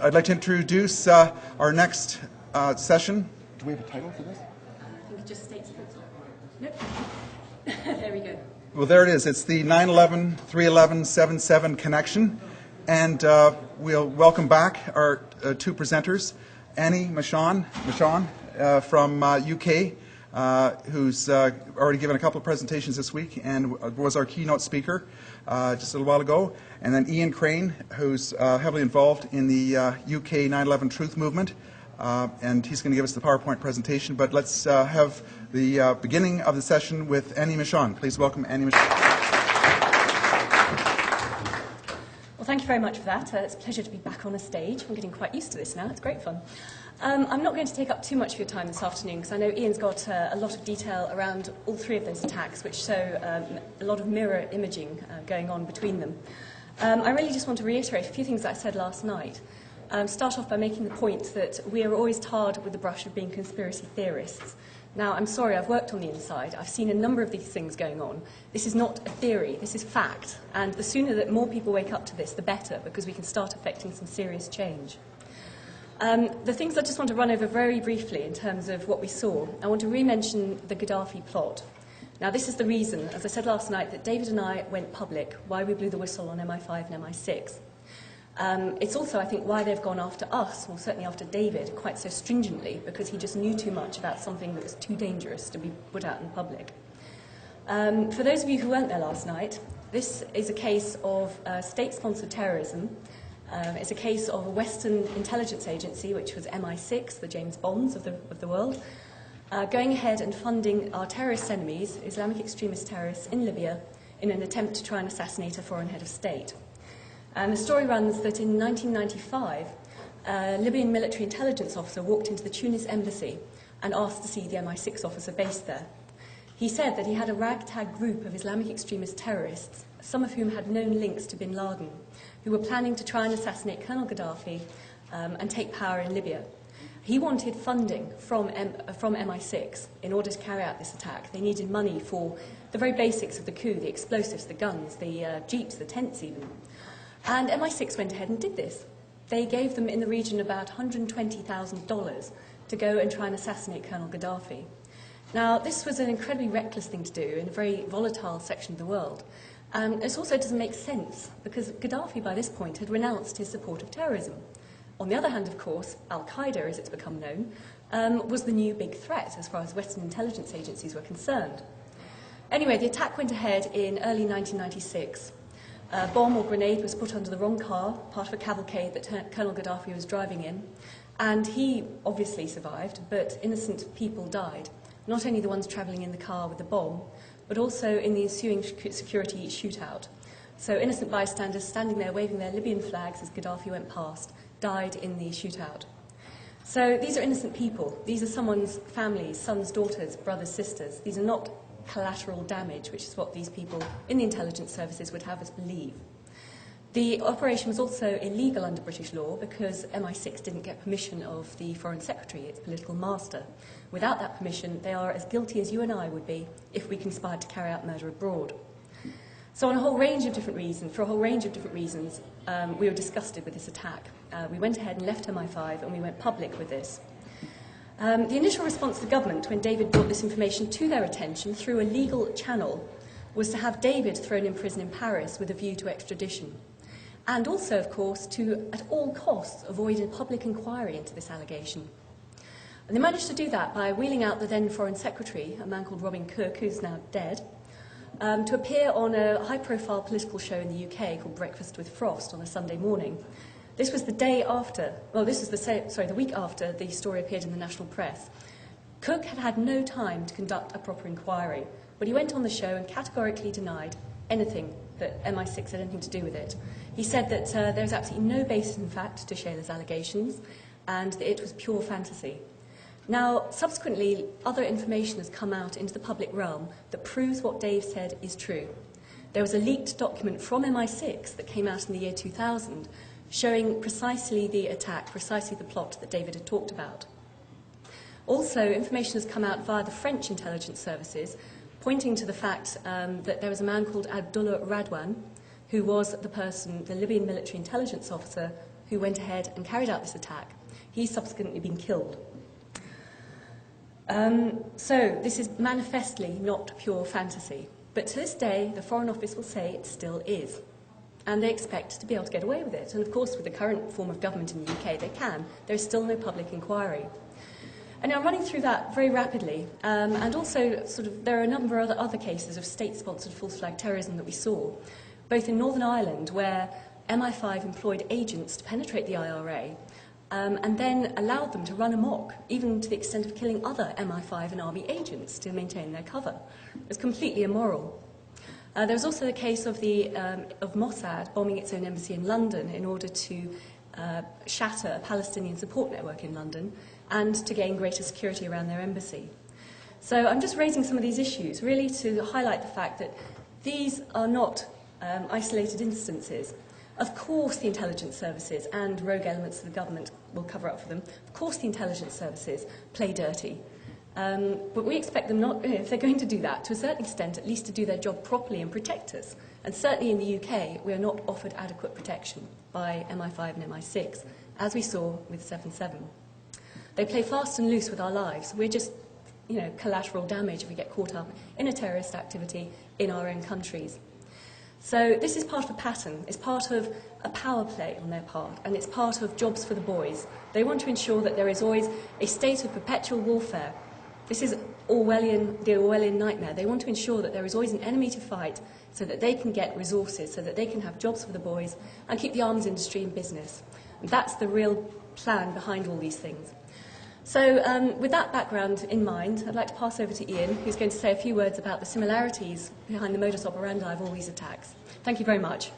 I'd like to introduce our next session. Do we have a title for this? I think it just states principle. Nope. There we go. Well, there it is. It's the 9/11/3/11/77 connection. And we'll welcome back our two presenters, Annie Machon from UK, who's already given a couple of presentations this week and was our keynote speaker just a little while ago. And then Ian Crane, who's heavily involved in the UK 9/11 Truth Movement. And he's going to give us the PowerPoint presentation. But let's have the beginning of the session with Annie Machon. Please welcome Annie Machon. Well, thank you very much for that. It's a pleasure to be back on a stage. I'm getting quite used to this now. It's great fun. I'm not going to take up too much of your time this afternoon because I know Ian's got a lot of detail around all three of those attacks, which show a lot of mirror imaging going on between them. I really just want to reiterate a few things that I said last night. Start off by making the point that we are always tarred with the brush of being conspiracy theorists. Now, I'm sorry, I've worked on the inside. I've seen a number of these things going on. This is not a theory, this is fact. And the sooner that more people wake up to this, the better, because we can start affecting some serious change. The things I just want to run over very briefly in terms of what we saw. I want to re-mention the Gaddafi plot. Now, this is the reason, as I said last night, that David and I went public, why we blew the whistle on MI5 and MI6. It's also, I think, why they've gone after us, or certainly after David, quite so stringently, because he just knew too much about something that was too dangerous to be put out in public. For those of you who weren't there last night, this is a case of state-sponsored terrorism. It's a case of a Western intelligence agency, which was MI6, the James Bonds of the world, going ahead and funding our terrorist enemies, Islamic extremist terrorists in Libya, in an attempt to try and assassinate a foreign head of state. And the story runs that in 1995, a Libyan military intelligence officer walked into the Tunis embassy and asked to see the MI6 officer based there. He said that he had a ragtag group of Islamic extremist terrorists, some of whom had known links to bin Laden, who were planning to try and assassinate Colonel Gaddafi and take power in Libya. He wanted funding from MI6 in order to carry out this attack. They needed money for the very basics of the coup, the explosives, the guns, the jeeps, the tents even. And MI6 went ahead and did this. They gave them in the region about $120,000 to go and try and assassinate Colonel Gaddafi. Now, this was an incredibly reckless thing to do in a very volatile section of the world. It also doesn't make sense, because Gaddafi, by this point, had renounced his support of terrorism. On the other hand, of course, Al-Qaeda, as it's become known, was the new big threat as far as Western intelligence agencies were concerned. Anyway, the attack went ahead in early 1996. A bomb or grenade was put under the wrong car, part of a cavalcade that Colonel Gaddafi was driving in, and he obviously survived, but innocent people died. Not only the ones travelling in the car with the bomb, but also in the ensuing security shootout. So innocent bystanders standing there waving their Libyan flags as Gaddafi went past died in the shootout. So these are innocent people. These are someone's families, sons, daughters, brothers, sisters. These are not collateral damage, which is what these people in the intelligence services would have us believe. The operation was also illegal under British law because MI6 didn't get permission of the Foreign Secretary, its political master. Without that permission, they are as guilty as you and I would be if we conspired to carry out murder abroad. So for a whole range of different reasons, we were disgusted with this attack. We went ahead and left MI5 and we went public with this. The initial response of the government when David brought this information to their attention through a legal channel was to have David thrown in prison in Paris with a view to extradition. And also, of course, to, at all costs, avoid a public inquiry into this allegation. And they managed to do that by wheeling out the then Foreign Secretary, a man called Robin Cook, who's now dead, to appear on a high-profile political show in the UK called Breakfast with Frost on a Sunday morning. This was the day after, well, this was the week after the story appeared in the national press. Cook had had no time to conduct a proper inquiry, but he went on the show and categorically denied anything that MI6 had anything to do with it. He said that there was absolutely no basis in fact to share those allegations, and that it was pure fantasy. Now, subsequently, other information has come out into the public realm that proves what Dave said is true. There was a leaked document from MI6 that came out in the year 2000 showing precisely the attack, precisely the plot that David had talked about. Also, information has come out via the French intelligence services pointing to the fact that there was a man called Abdullah Radwan, who was the Libyan military intelligence officer who went ahead and carried out this attack. He's subsequently been killed. So this is manifestly not pure fantasy. But to this day, the Foreign Office will say it still is. And they expect to be able to get away with it. And of course, with the current form of government in the UK, they can. There is still no public inquiry. And now running through that very rapidly, and also there are a number of other cases of state-sponsored false flag terrorism that we saw, both in Northern Ireland, where MI5 employed agents to penetrate the IRA, and then allowed them to run amok, even to the extent of killing other MI5 and army agents to maintain their cover. It was completely immoral. There was also the case of Mossad bombing its own embassy in London in order to shatter a Palestinian support network in London and to gain greater security around their embassy. So I'm just raising some of these issues, really to highlight the fact that these are not isolated instances. Of course the intelligence services and rogue elements of the government will cover up for them. Of course the intelligence services play dirty. But we expect them not, if they're going to do that, to a certain extent, at least to do their job properly and protect us. And certainly in the UK, we are not offered adequate protection by MI5 and MI6, as we saw with 7/7. They play fast and loose with our lives. We're just, collateral damage if we get caught up in a terrorist activity in our own countries. So this is part of a pattern. It's part of a power play on their part, and it's part of jobs for the boys. They want to ensure that there is always a state of perpetual warfare. This is the Orwellian nightmare. They want to ensure that there is always an enemy to fight so that they can get resources, so that they can have jobs for the boys and keep the arms industry in business. And that's the real plan behind all these things. So with that background in mind, I'd like to pass over to Ian, who's going to say a few words about the similarities behind the modus operandi of all these attacks. Thank you very much.